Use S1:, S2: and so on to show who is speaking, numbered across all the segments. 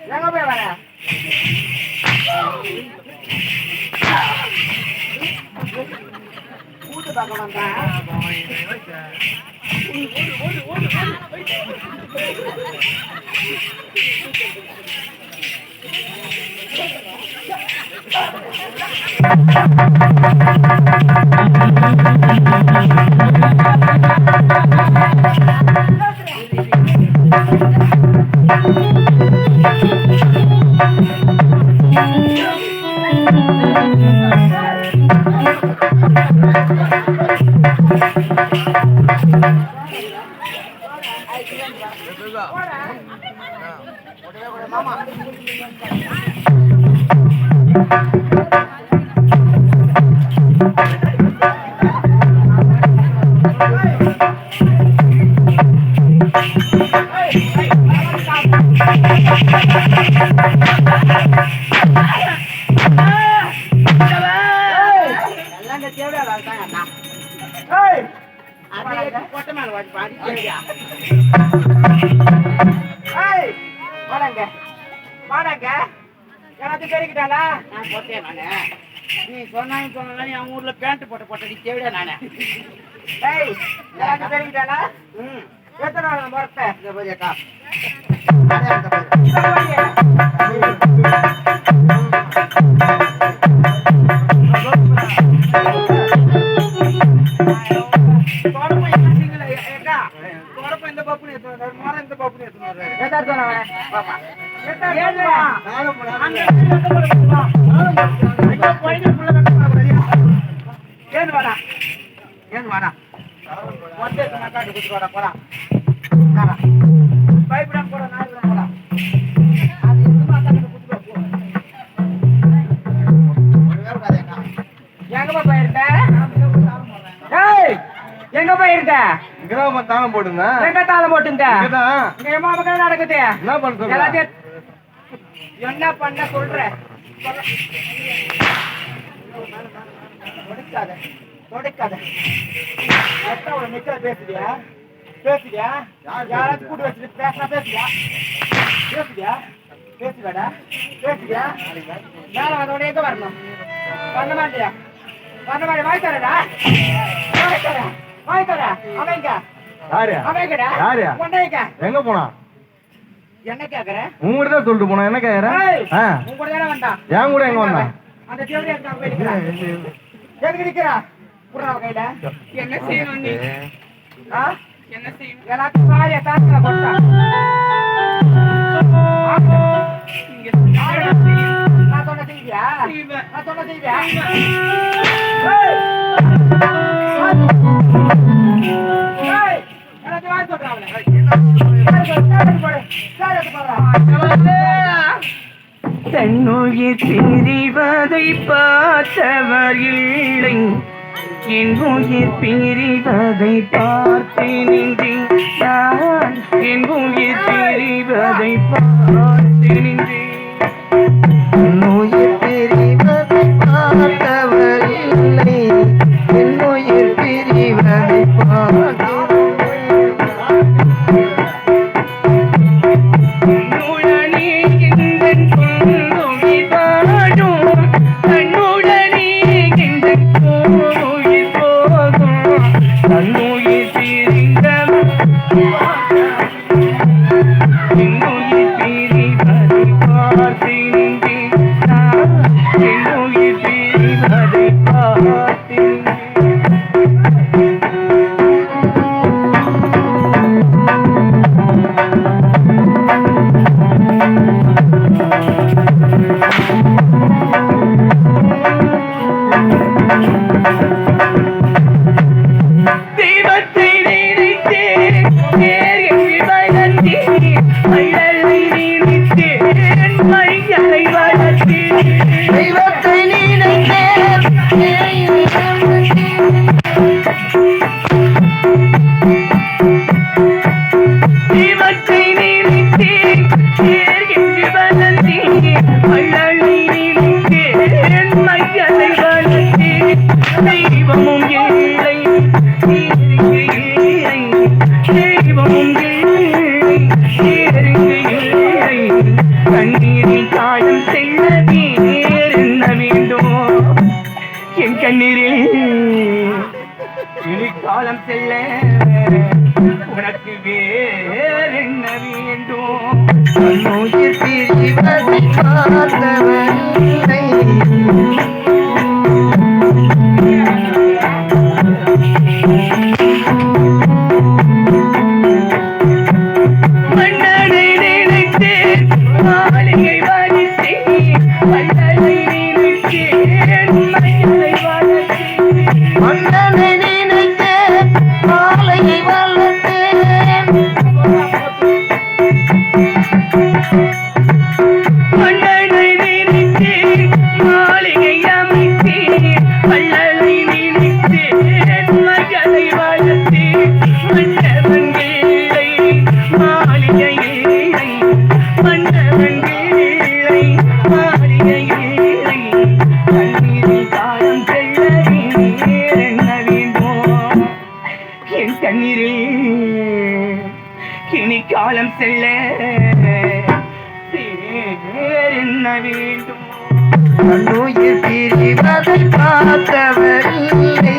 S1: எங்க போய் வர கூட்டு பார்க்க வந்தேன். மாமா நீ சொன்ன என் ஊர்ல பேண்ட் போட்ட தேவையா நானே தெரிவிட்டானா எத்தனை நாள் மறப்பேன் இந்த பப்பு இந்த பப்பு ஏன் வாடா ஏன் வாடா காட்டு குத்து வாடா போடா பயப்படாம போடா நாய் போடா அது எங்கப்பா போயிருந்த எங்க போயிருந்த தாளம் போட்டுங்க எங்க தாளம் போட்டுங்க நடக்குது என்ன பண்ற என்ன பண்ண சொல்ற பேசுறியா பேசுறியா யாராச்சும் கூட்டு வச்சுட்டு பேசுறியா பேசுவாடா பேசுறியா மேல அதோட எங்க வரணும் பண்ண மாட்டியா பண்ண மாட்டேன் வாய் தரடா வாய் தர அவங்க அவங்கடா எங்க போனா என்ன கேக்குற உங்ககிட்ட தான் சொல்லிட்டு போனா என்ன கேக்குற உங்க கூட தானே வந்தா என் கூட எங்க வந்தா அந்த தேவடி எதுக்கு நிக்கிறா புறா கையில என்ன செய்யணும் நீ என்ன செய்யணும் எல்லாத்தையும் பாரிய தாக்கல போட்டா நான் சொன்ன செய்வியா நான் சொன்ன செய்வியா
S2: தன்னுயிர் பிரிவதை பார்த்தவர் இல்லை என் உயிர் பிரிவதை பார்த்து நின்றேன் நான் என் உயிர் பிரிவதை பார்த்து நின்றேன் உயிர் பிரிவதை பார்த்தவர் இல்லை என் உயிர் பிரிவதை பார்த்து தெய்வத்தை நினைத்தேன் வேறுங்கு இல்லை தெய்வமும் இல்லை வேறுங்கு இல்லை கண்ணீரில் காயம் செல்ல வேறென்ன வேண்டும் என் கண்ணீரில் இனி காலம் செல்ல உனக்கு வேறென்ன வேண்டும்
S3: நோயில் பிரிவதை பார்த்தவரில்லை
S2: மன்னனை நினைத்தேன் மாளிகை வரித்தேன் மன்னனை நினைத்தேன் மன்னனை வளர்த்தேன்
S3: மன்னனை நினைத்தேன் மாலையை வளர்த்தேன்
S2: மன்னனை நினைத்தேன் மாளிகை அமைத்தேன் வள்ளலை நினைத்தேன் மகளை வளர்த்தேன் மன்னவன் இல்லை மாளிகை இல்லை மன்னவன் இல்லை மாளிகை இல்லை கண்ணீரில் காலம் செல்ல வேறென்ன வேண்டும் என் கண்ணீரில் இனி காலம் செல்ல வேறென்ன வேண்டும்
S3: நோயில் பிரிவதை பார்த்தவரில்லை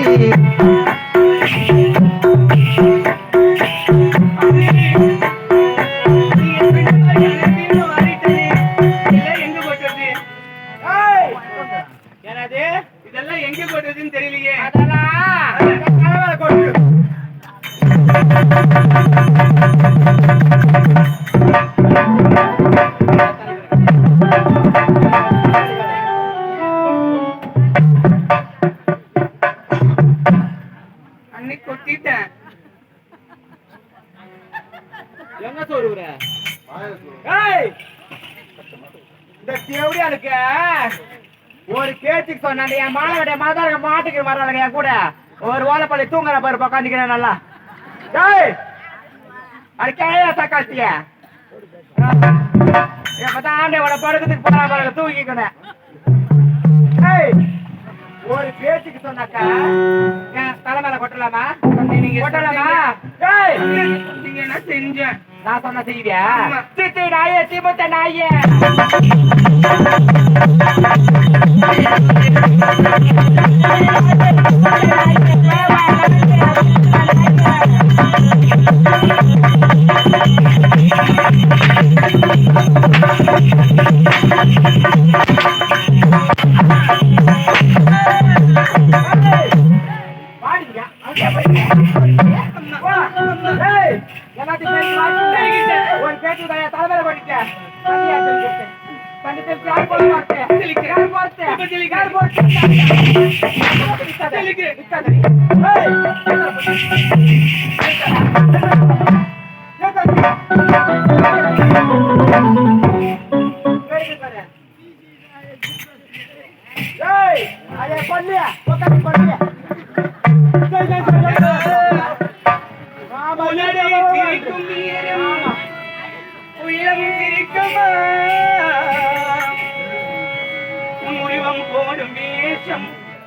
S2: இதெல்லாம் எங்க போட்டதுன்னு தெரியலையே அன்னைக்கு கொட்டிட்டேன்
S1: எங்க சொல்லுற இந்த தேவடியா இருக்க ஒரு பேச்சுக்கு சொன்னாங்க என் மாணவடைய மாதார மாட்டுக்கு வர்றாங்க என் கூட ஒரு ஓலப்பள்ளி தூங்குற பாரு உட்காந்துக்கிறேன் நல்லா டேய் அது கேயா தக்காத்திய எப்பதான் ஆண்டவட படுக்கிறதுக்கு போறா பாருங்க தூங்கிக்கணும் ஒரு பேச்சுக்கு சொன்னாக்கா என் தலை மேல கொட்டலாமா
S2: நீங்க
S1: கொட்டலாமா
S2: நீங்க என்ன செஞ்சேன்
S1: நான் சொன்ன செய்வியா சித்தி நாயே திமுத்த நாயே ஒரு பேச்சு தலைமையில பண்ணிக்க
S2: போடும் வேஷம்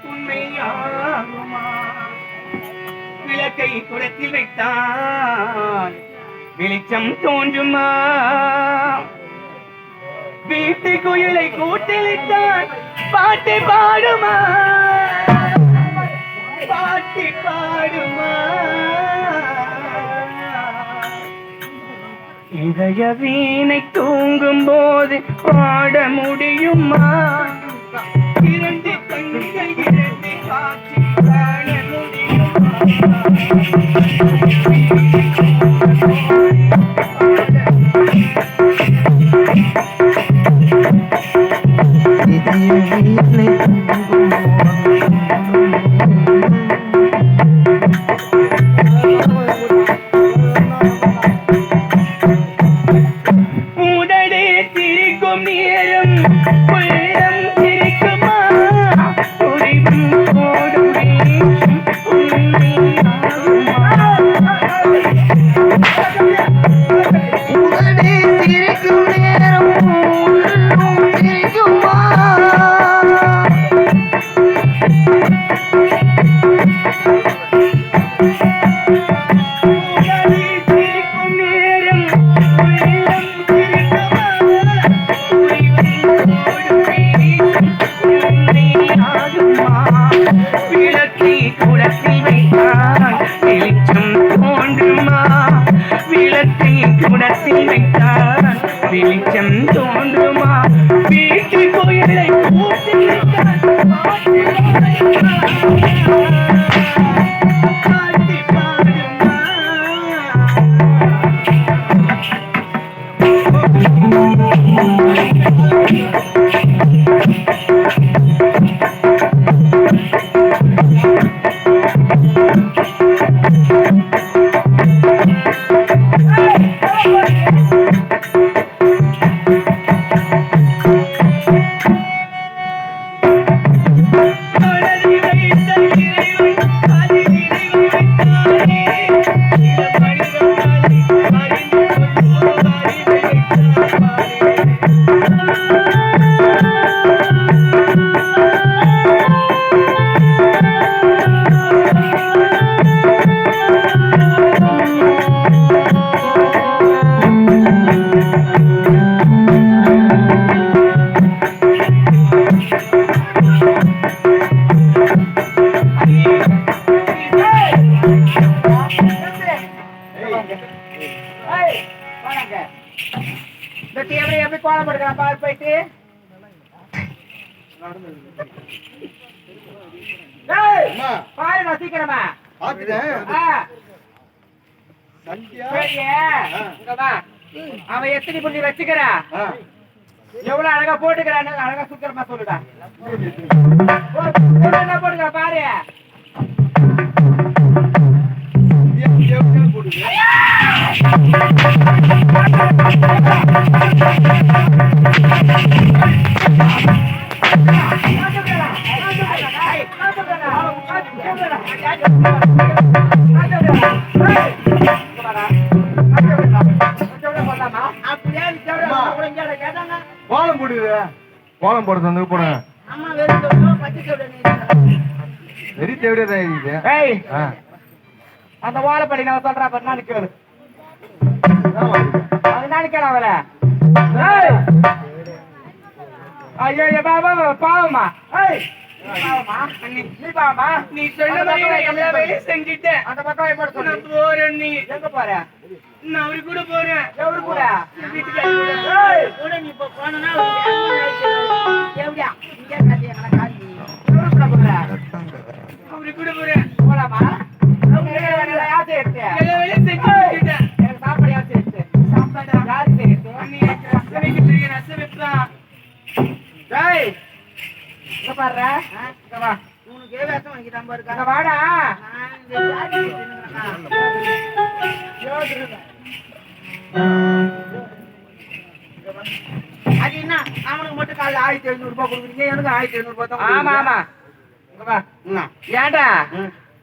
S2: உண்மையாகுமா விளக்கை குடத்தில் வைத்தான் வெளிச்சம் தோன்றுமா வீட்டு குயிலை கூட்டிலிட்டான் பாட்டு பாடுமா பாட்டு பாடுமா இதய வீணை தூங்கும் போது பாட முடியுமா இரண்டு கண்கள் இரண்டு காட்சி காண உடனே சிரிக்கும் நேரம் உள்ளம் சிரிக்குமா உரிவும் போடும் வேஷம் உண்மையாகுமா குடத்தில் வைத்தால் வெளிச்சம் தோன்றுமா வீட்டு கோயிலை பூட்டி வைத்தால் பாட்டி பாடுமா அவன் எத்தனை புள்ளி வச்சுக்கிறா எவ்வளவு அழகா போட்டுக்கிறான்னு அழகா சுக்கரமா சொல்லுடா என்ன போட்டுக்கிற பாரு
S1: கோலம் போடுது கோலம் போடுறது வந்து போடுங்க வெறி தேவையா
S2: அந்த வாழைப்படி நான் சொல்றேன் அப்ப நான் கேளு அது நான் கேள அவள ஐயோ பாபா பாவமா நீ பாவமா நீ சொன்ன எல்லா வேலையும் செஞ்சுட்டேன் அந்த பக்கம் எப்படி சொல்ல போறேன் நீ எங்க போற நான் அவரு கூட போறேன் எவரு கூட நீ இப்ப போனா எப்படியா அவரு கூட போறேன் போலாமா அது என்ன அவனுக்கு மட்டும் காலைல 1500 ரூபாய் கொடுக்குறீங்க எனக்கு 1500 ரூபாய் தான். ஆமா ஆமா ஏன்டா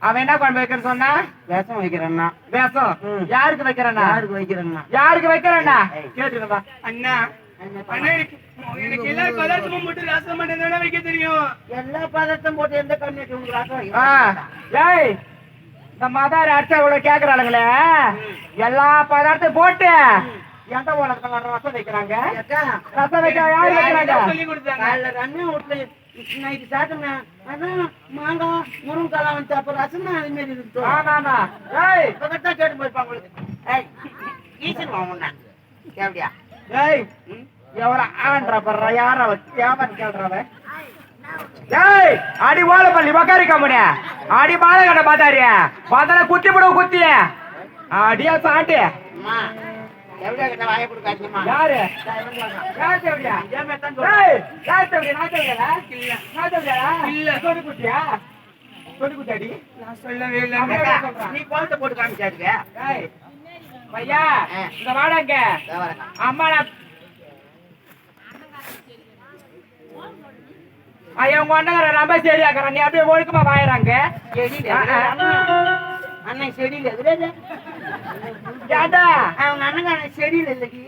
S2: அவன் என்ன குழம்பு வைக்கிறேன்னு சொன்னா
S3: வேஷம் வைக்கிறேன்னா
S2: வேஷம் யாருக்கு வைக்கிறேன்னா யாருக்கு வைக்கிறேன்னா கேட்டுக்கா அண்ணா அண்ணா எனக்கு எல்லா பதார்த்தமும் போட்டு ரசம் மட்டும் தானே வைக்க தெரியும்.
S3: எல்லா பதார்த்தம் போட்டு எந்த கம்யூனிட்டி உங்களுக்கு ரசம்
S2: ஏய் இந்த மதாரி அடிச்சா இவ்வளவு கேக்குறாளுங்களே எல்லா பதார்த்தம் போட்டு எந்த உலகத்துல ரசம் வைக்கிறாங்க ரசம் வைக்க யாரு வைக்கிறாங்க சொல்லி கொடுத்தாங்க
S3: ரன்னு வீட்டுல நைட்டு சாப்பிட்டோம்னா அதான் மாங்காய் முருங்கைக்காலாம் வந்து அப்ப ரசம் தான் அது மாதிரி இருக்கு.
S2: ஆமா ஆமா ஏய்
S3: இப்பதான் கேட்டு போயிருப்பாங்க உங்களுக்கு ஈசன் ஒண்ணா எப்படியா
S2: ஏய் எவ்வளவு ஆவன்றா பண்ற யார கேவன் கேள்றவ ஏய் அடி வாழப்பள்ளி பக்காரி கம்பெனி அடி மாலை கட்ட பாத்தாரியா பார்த்தா குத்தி போடுவோம் குத்தி அடியா சாண்டி
S3: அம்மா எப்படியா கிட்ட வாய கொடுக்காதீங்கம்மா.
S2: யாரு யார் தேவடியா ஏய் யார் தேவடியா நான் தேவடியா இல்ல நான் தேவடியா இல்ல சொல்லி குட்டியா சொல்லி குட்டியாடி நான் சொல்லவே இல்ல
S3: நீ கோலத்தை போட்டு காமிச்சாருங்க.
S2: ஏய் பையா இந்த வாடாங்க அம்மா ஐயா உங்க அண்ணன் ரொம்ப சரியாக்குறான் நீ அப்படியே ஒழுக்கமா வாயிறாங்க
S3: அண்ணன் செடியில் எதுல
S2: ஏண்டா
S3: அவங்க அண்ணன் செடியில் இல்லடி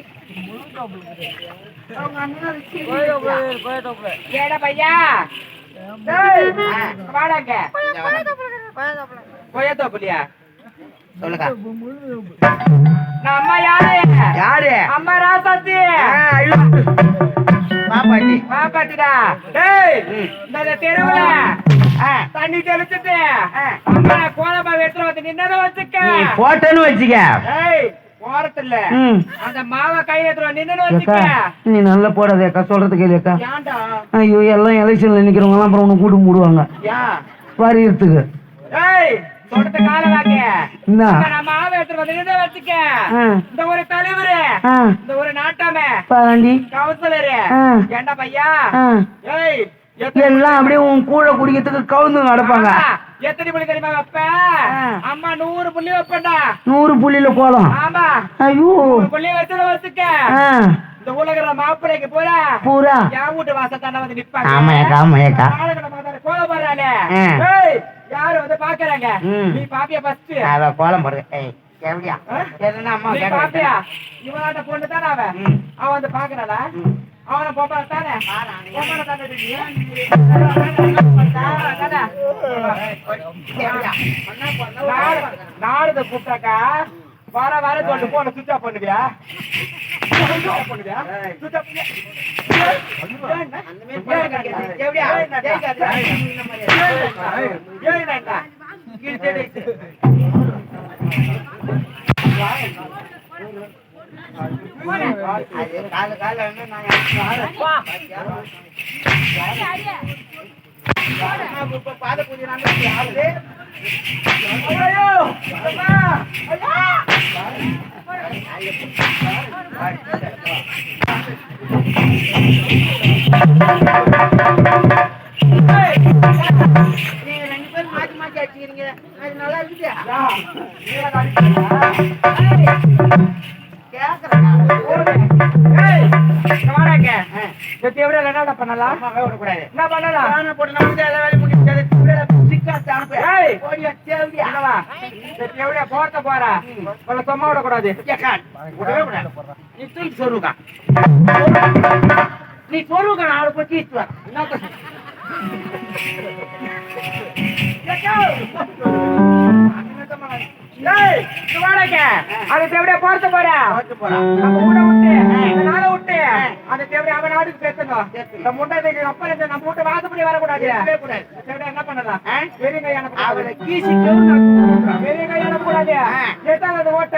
S3: அவங்க அண்ணன்
S2: ஏடா பையா வாடாங்க கொய்யாத்தோப்புலியா
S3: சொல்லுங்க
S2: நான் அம்மா யாரு
S3: யாரு
S2: அம்மா ராசாத்தி
S3: பாப்பாட்டி
S2: பாப்பாட்டிடா ஏய் இந்த தெருவுல தண்ணி தெளிச்சுட்டு அம்மா கோலமா எடுத்துட்டு வந்து நின்னத வச்சுக்க
S3: போட்டோன்னு வச்சுக்க
S2: ஏய் போறதில்ல
S3: ம்.
S2: அந்த மாவை கையில எடுத்து நின்னு
S3: ஏக்கா
S2: வச்சுக்க.
S3: நீ நல்லா போடாத அக்கா சொல்றது கேளுக்கா.
S2: ஏன்டா
S3: ஐயோ எல்லாம் எலெக்ஷன்ல நிக்கிறவங்க எல்லாம் அப்புறம் உனக்கு கூட்டு மூடுவாங்க
S2: ஏன்
S3: வாரியத்துக்கு.
S2: ஏய் சொல்றது கால வாங்க
S3: என்ன
S2: நம்ம மாவை எடுத்து வந்து நின்னு வச்சுக்க.
S3: ஆ,
S2: இந்த ஒரு தலைவரு
S3: ஆ,
S2: இந்த ஒரு நாட்டாமே
S3: பாராண்டி.
S2: கவுன்சிலரு
S3: ஆ,
S2: ஏண்டா பையா
S3: ஆ.
S2: ஏய்
S3: எல்லாம் அப்படியே உன் கூட குடிக்கிறதுக்கு கவுந்து நடப்பாங்க.
S2: எத்தனை புள்ளி தெரியுமா வைப்ப? அம்மா 100 புள்ளி வைப்பேன்டா.
S3: 100 புள்ளியில போலாம்.
S2: ஆமா
S3: ஐயோ
S2: 100 புள்ளி வச்சுட வச்சுக்க.
S3: ஆ,
S2: இந்த உலகிற மாப்பிள்ளைக்கு போற
S3: பூரா
S2: என் வீட்டு வாசத்தாண்ட வந்து நிப்பாங்க.
S3: ஆமாக்கா ஆமாக்கா.
S2: ஆளுங்களை மாத்தாரு, கோலம் போடுறாளே.
S3: ஆ.
S2: ஏய் யாரு வந்து பாக்குறாங்க?
S3: ம்.
S2: நீ பாப்பியா ஃபர்ஸ்ட்?
S3: அவ கோலம் போடுது. ஏய் எப்படியா என்ன அம்மா
S2: நீ பாப்பியா? இவனாட்ட பொண்ணு தானே அவன். அவன் வந்து பாக்குறாளா? அவனை பொம்பளை தானே? பொம்பளை தானே நீ? தானே? நாடுத கூப்பிட்டாக்கா வர வர சொல்லிட்டு போன சுவிட்ச் ஆஃப் பண்ணுவியா?
S3: நீங்க 2 பேரும் மாத்தி மாத்தி அடிச்சுக்கிறீங்க. அது நல்லா இருக்குதா?
S2: என்னடா பண்ணலாம்? என்ன பண்ணலாம்? போறத போற சும்மா விடக்கூடாது.
S3: நீ சொல்லுங்க நான் அவளை பத்தி
S2: அது தேவையா போறத போற நம்ம கூட விட்டு இந்த நாளை விட்டு அந்த தேவையா அவன் நாட்டுக்கு பேசணும். இந்த முண்டை அப்ப நம்ம வீட்டு வாசப்படி வரக்கூடாது. தேவையா என்ன பண்ணலாம்? பெரிய கையான பெரிய கையான கூடாது. ஓட்ட